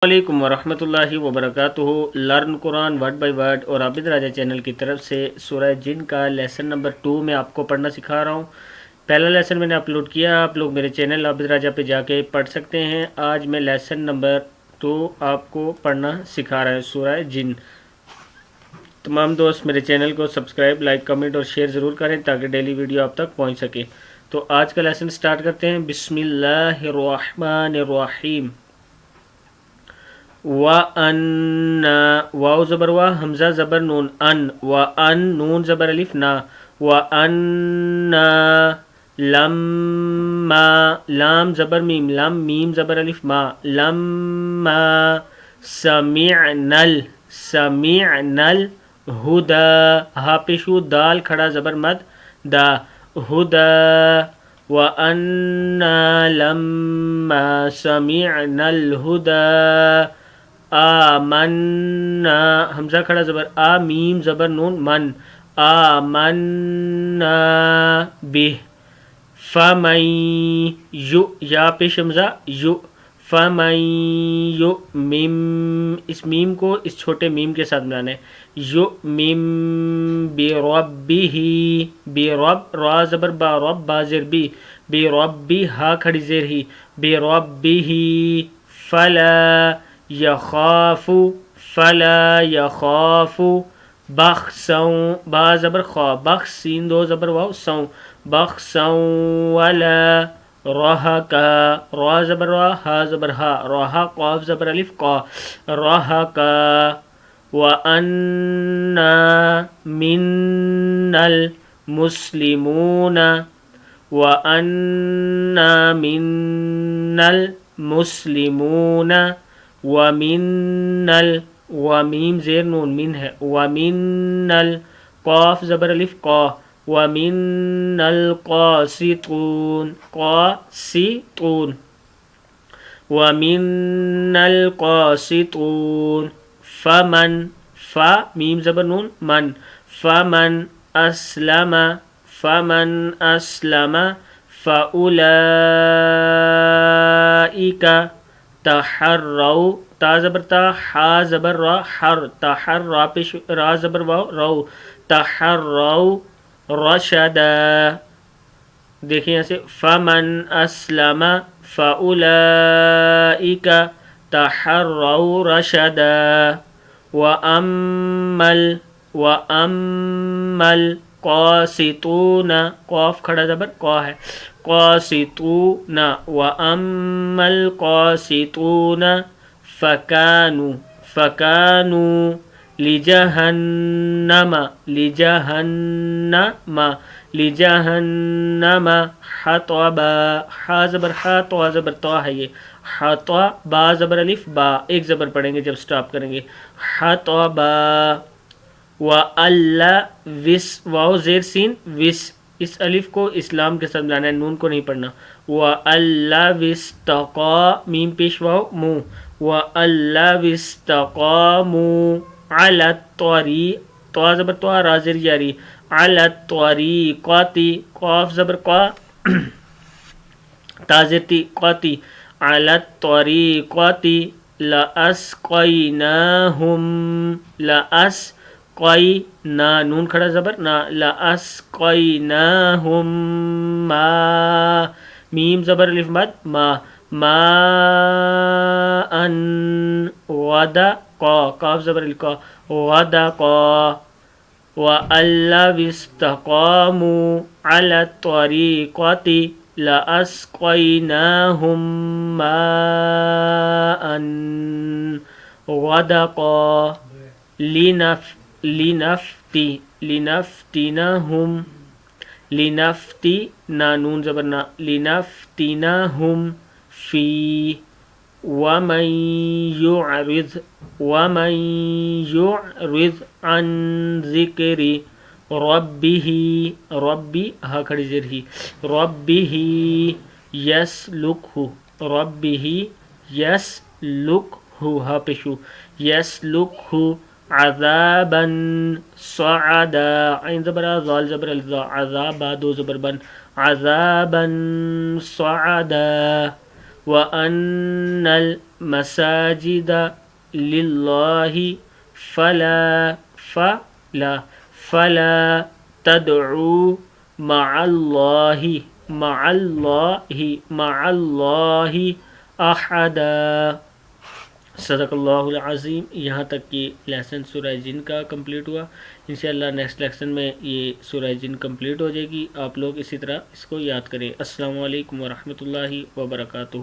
السلام علیکم ورحمۃ اللہ وبرکاتہ۔ Learn Quran word by word اور عابد راجہ چینل کی طرف سے سورہ جن کا لیسن نمبر 2 میں آپ کو پڑھنا سکھا رہا ہوں۔ پہلا لیسن میں نے اپلوڈ کیا، آپ لوگ میرے چینل عابد راجہ پہ جا کے پڑھ سکتے ہیں۔ آج میں لیسن نمبر 2 آپ کو پڑھنا سکھا رہا ہے، سورہ جن۔ تمام دوست میرے چینل کو سبسکرائب، لائک، کمنٹ اور شیئر ضرور کریں تاکہ ڈیلی ویڈیو آپ تک پہنچ سکے۔ تو آج کا لیسن سٹارٹ کرتے ہیں۔ بسم اللہ الرحمن الرحیم۔ وَأَنَّا واو زبر وا، حمزہ زبر نون، ان وَأَن نون زبر الف نا، وَأَنَّا لَمَّا لام زبر میم، لم میم زبر الف ما، لَمَّا سَمِعْنَا الْهُدَى ہا پیشو، دال کھڑا زبر مد دا، هُدَى وَأَنَّا لَمَّا سَمِعْنَا الْهُدَى آمنا حمزہ کھڑا زبر آ، میم زبر نون من، آمنا بہ، فمن یو یا پیش حمزہ یو، فمن یؤمن اس میم کو اس چھوٹے میم کے ساتھ ملانا ہے، یؤمن بربہ، برب را زبر با، رب با زیر بی، بربہ ہا کھڑی زیر ہی، بربہ فلا یخاف، فلا یخاف بخسا با زبر خوا، بخس سین دو زبر واو سو، بخسا ولا رہقا را زبر را، ہا زبر ہا، رہا قاف زبر الف قا، رہقا وَأَنَّا مِنَّا الْمُسْلِمُونَ، وَأَنَّا مِنَّا الْمُسْلِمُونَ وَمِنَّا ومیم زیر نون من ہے، وَمِنَّا الْقاف زبر الف قا، وَمِنَّا الْقَاسِطُونَ قاسطون، وَمِنَّا الْقَاسِطُونَ فَمَن فا میم زبر نون من، فَمَن أَسْلَمَ، فَمَن أَسْلَمَ فَأُولَئِكَ تحروا تا زبر تا، حا زبر را حر، تحر را پیش را زبر واو رو، تحروا رشدا دیکھیں یہاں سے، فمن اسلم فاولئک تحروا رشدا وَأَمَّا الْقَاسِطُونَ قاف کھڑا زبر قا ہے، قاسطون وَأَمَّا الْقَاسِطُونَ فَكَانُوا لِجَهَنَّمَ حَطَبًا حا زبر حا، تو زبر تو ہے، یہ حطا با زبر الف با، ایک زبر پڑھیں گے جب سٹاپ کریں گے، حطبا وَأَلَّ وِس واو زیر سین وس، اس الف کو اسلام کے ساتھ ملانا ہے، نون کو نہیں پڑھنا، وَأَلَّ وِسْتَقَا میم پیش واو مو، وَأَلَّ وِسْتَقَامُوا عَلَى الطَّرِيقِ تو زبر تو را زیر جاری، عَلَى الطَّرِيقَةِ قاف زبر قا تا زیر تی قاتی، عَلَى الطَّرِيقَةِ لَأَسْقَيْنَاهُمْ لَأَسْقَيْنَا نون کھڑا زبر نا، لَأَسْقَيْنَاهُمْ مَاءً میم زبر الف مد ما، ماءً غدقا قاف زبر القا، غدقا وَأَن لَّوِ اسْتَقَامُوا عَلَى الطَّرِيقَةِ لَأَسْقَيْنَاهُمْ مَاءً غَدَقًا لِنَفْتِنَهُمْ نون زبر نا، لِنَفْتِنَهُمْ فِي وَمَن يُعْرِضْ عَن ذِكْرِ رَبِّهِ ربی ہا کھڑی زیر ہی، رَبِّهِ يَسْلُكْهُ ہا پیشو، يَسْلُكْهُ عَذَابًا صَعَدًا عین زبر ذال زبر الذا، عذابا دو زبر بن، عَذَابًا صَعَدًا وَأَنَّ الْمَسَاجِدَ لِلَّهِ فَلَا تَدْعُوا مَعَ اللَّهِ أَحَدًا۔ صدق اللہ العظیم۔ یہاں تک کہ لیسن سورہ جن کا کمپلیٹ ہوا۔ انشاءاللہ نیکسٹ لیسن میں یہ سورہ جن کمپلیٹ ہو جائے گی۔ آپ لوگ اسی طرح اس کو یاد کریں۔ السلام علیکم ورحمۃ اللہ وبرکاتہ۔